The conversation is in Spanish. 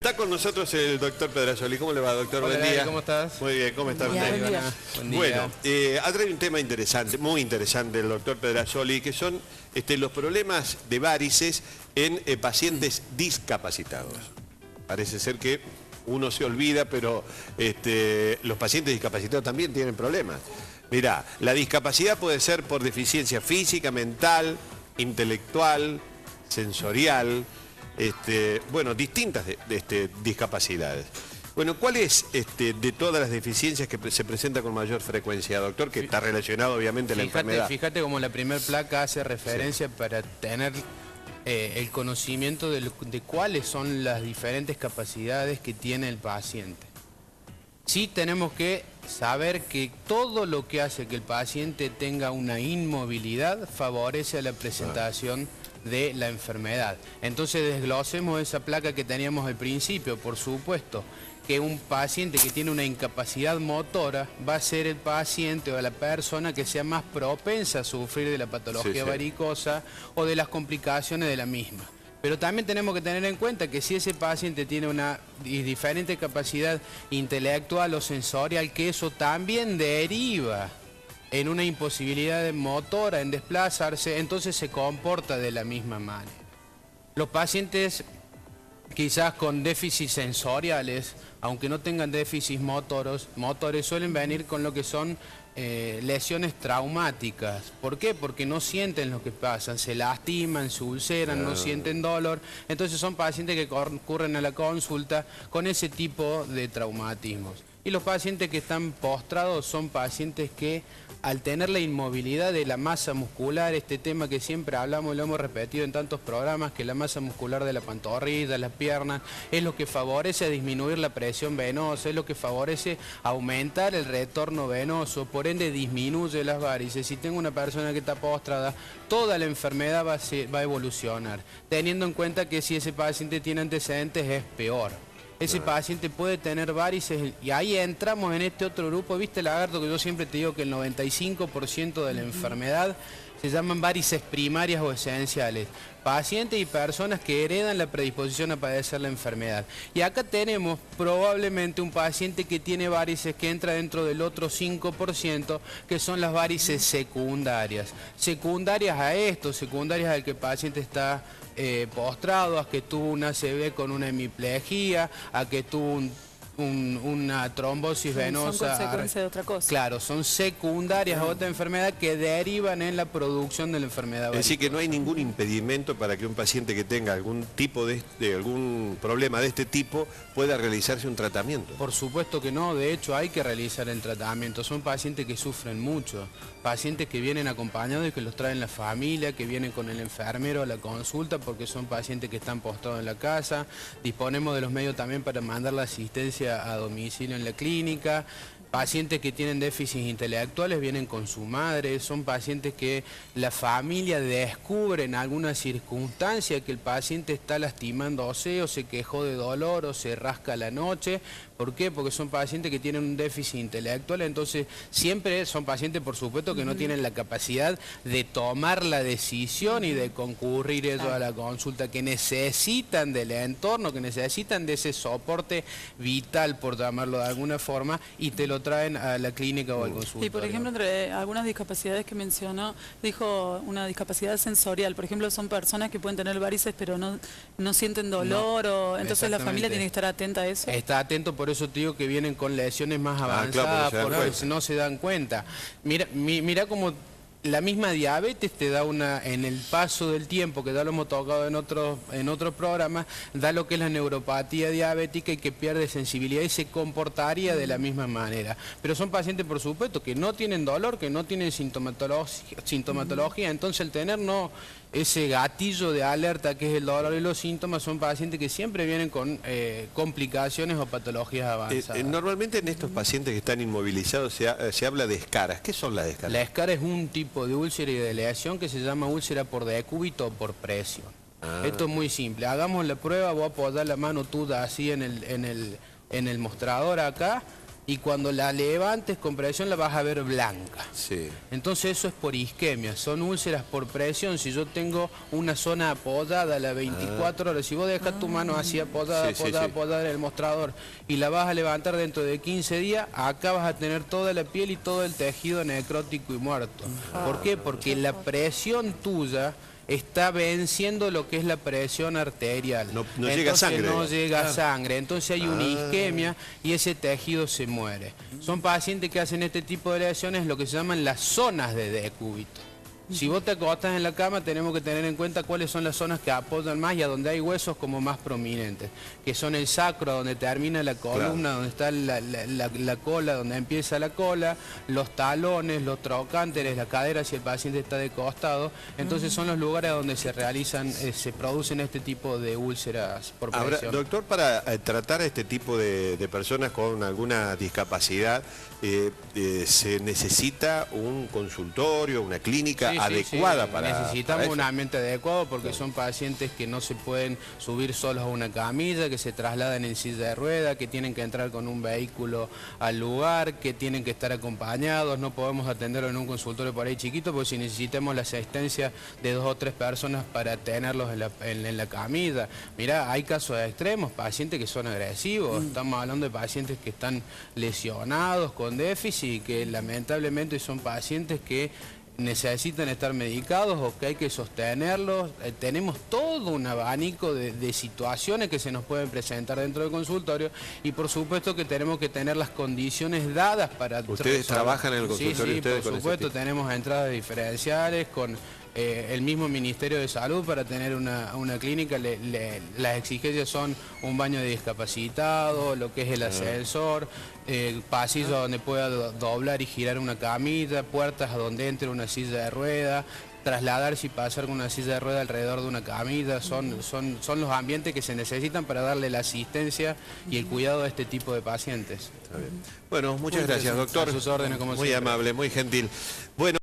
Está con nosotros el doctor Pedrasoli. ¿Cómo le va, doctor? Hola, Buen día. ¿cómo estás? Muy bien, ¿cómo está usted? Buen día. Bueno, ha traído un tema interesante, muy interesante el doctor Pedrasoli, que son los problemas de varices en pacientes discapacitados. Parece ser que uno se olvida, pero los pacientes discapacitados también tienen problemas. Mirá, la discapacidad puede ser por deficiencia física, mental, intelectual, sensorial, bueno, distintas discapacidades. Bueno, ¿cuál es de todas las deficiencias que se presenta con mayor frecuencia, doctor? Que está relacionado obviamente a la enfermedad. Fíjate cómo la primera placa hace referencia para tener el conocimiento de cuáles son las diferentes capacidades que tiene el paciente. Sí tenemos que saber que todo lo que hace que el paciente tenga una inmovilidad favorece a la presentación de la enfermedad. Entonces desglosemos esa placa que teníamos al principio. Por supuesto que un paciente que tiene una incapacidad motora va a ser el paciente o la persona que sea más propensa a sufrir de la patología varicosa o de las complicaciones de la misma. Pero también tenemos que tener en cuenta que si ese paciente tiene una diferente capacidad intelectual o sensorial, que eso también deriva en una imposibilidad motora en desplazarse, entonces se comporta de la misma manera. Los pacientes quizás con déficits sensoriales, aunque no tengan déficits motores, suelen venir con lo que son lesiones traumáticas. ¿Por qué? Porque no sienten lo que pasa, se lastiman, se ulceran, no sienten dolor. Entonces son pacientes que concurren a la consulta con ese tipo de traumatismos. Y los pacientes que están postrados son pacientes que, al tener la inmovilidad de la masa muscular, este tema que siempre hablamos y lo hemos repetido en tantos programas, que la masa muscular de la pantorrilla, las piernas, es lo que favorece a disminuir la presión venosa, es lo que favorece a aumentar el retorno venoso, por ende disminuye las varices. Si tengo una persona que está postrada, toda la enfermedad va a evolucionar, teniendo en cuenta que si ese paciente tiene antecedentes es peor. Ese paciente puede tener varices y ahí entramos en este otro grupo. ¿Viste, Lagarto, que yo siempre te digo que el 95% de la enfermedad se llaman varices primarias o esenciales? Pacientes y personas que heredan la predisposición a padecer la enfermedad. Y acá tenemos probablemente un paciente que tiene varices que entra dentro del otro 5%, que son las varices secundarias. Secundarias a esto, secundarias al que el paciente está postrado, a que tuvo una ACV con una hemiplegia, a que tuvo una trombosis venosa. Son consecuencia de otra cosa. Claro, son secundarias a otra enfermedad que derivan en la producción de la enfermedad. Es decir, que no hay ningún impedimento para que un paciente que tenga algún tipo algún problema de este tipo pueda realizarse un tratamiento. Por supuesto que no, de hecho hay que realizar el tratamiento. Son pacientes que sufren mucho, pacientes que vienen acompañados y que los traen la familia, que vienen con el enfermero a la consulta porque son pacientes que están postrados en la casa. Disponemos de los medios también para mandar la asistencia a domicilio en la clínica. Pacientes que tienen déficits intelectuales vienen con su madre, son pacientes que la familia descubre en alguna circunstancia que el paciente está lastimándose o se quejó de dolor o se rasca a la noche. ¿Por qué? Porque son pacientes que tienen un déficit intelectual, entonces siempre son pacientes, por supuesto, que no tienen la capacidad de tomar la decisión y de concurrir ellos a la consulta, que necesitan del entorno, que necesitan de ese soporte vital, por llamarlo de alguna forma, y te lo traen a la clínica o al consultorio. Y por ejemplo, entre algunas discapacidades que mencionó, dijo una discapacidad sensorial. Por ejemplo, son personas que pueden tener varices pero no sienten dolor, o entonces la familia tiene que estar atenta a eso. Está atento, por eso te digo que vienen con lesiones más avanzadas, porque no se dan cuenta. Mira cómo la misma diabetes te da en el paso del tiempo, que ya lo hemos tocado en otros programas, da lo que es la neuropatía diabética y que pierde sensibilidad y se comportaría de la misma manera. Pero son pacientes, por supuesto, que no tienen dolor, que no tienen sintomatología, entonces el tener ese gatillo de alerta que es el dolor y los síntomas, son pacientes que siempre vienen con complicaciones o patologías avanzadas. Normalmente en estos pacientes que están inmovilizados se habla de escaras. ¿Qué son las escaras? La escara es un tipo de úlcera y de lesión que se llama úlcera por decúbito o por presión. Esto es muy simple. Hagamos la prueba, voy a apoyar la mano tuya así en el mostrador acá. y cuando la levantes con presión la vas a ver blanca. Sí. Entonces eso es por isquemia, son úlceras por presión. Si yo tengo una zona apoyada a las 24 horas, si vos dejas tu mano así apoyada, apoyada en el mostrador y la vas a levantar dentro de 15 días, acá vas a tener toda la piel y todo el tejido necrótico y muerto. ¿Por qué? Porque la presión tuya está venciendo lo que es la presión arterial. No llega sangre. No llega sangre, entonces hay una isquemia y ese tejido se muere. Son pacientes que hacen este tipo de lesiones, lo que se llaman las zonas de decúbito. Si vos te acostás en la cama, tenemos que tener en cuenta cuáles son las zonas que apoyan más y a donde hay huesos como más prominentes, que son el sacro, donde termina la columna, donde está la cola, donde empieza la cola, los talones, los trocánteres, la cadera si el paciente está de costado. Entonces son los lugares donde se realizan, se producen este tipo de úlceras por presión. Ahora, doctor, para tratar a este tipo de personas con alguna discapacidad, ¿se necesita un consultorio, una clínica adecuada para necesitamos eso? un ambiente adecuado porque son pacientes que no se pueden subir solos a una camilla, que se trasladan en silla de ruedas, que tienen que entrar con un vehículo al lugar, que tienen que estar acompañados. No podemos atenderlo en un consultorio por ahí chiquito, porque si necesitamos la asistencia de 2 o 3 personas para tenerlos en la camilla. Mirá, hay casos extremos, pacientes que son agresivos. Estamos hablando de pacientes que están lesionados con déficit, que lamentablemente son pacientes que necesitan estar medicados o que hay que sostenerlos. Tenemos todo un abanico de situaciones que se nos pueden presentar dentro del consultorio y por supuesto que tenemos que tener las condiciones dadas para... ¿Ustedes trabajan en el consultorio? Sí, por supuesto, tenemos entradas diferenciales con el mismo Ministerio de Salud para tener una clínica. Las exigencias son un baño de discapacitado, lo que es el ascensor, pasillo donde pueda doblar y girar una camilla, puertas a donde entre una silla de rueda, trasladarse y pasar con una silla de rueda alrededor de una camilla. Son los ambientes que se necesitan para darle la asistencia y el cuidado a este tipo de pacientes. Está bien. Bueno, muchas gracias, doctor. A sus órdenes, como muy siempre. amable, muy gentil. Bueno.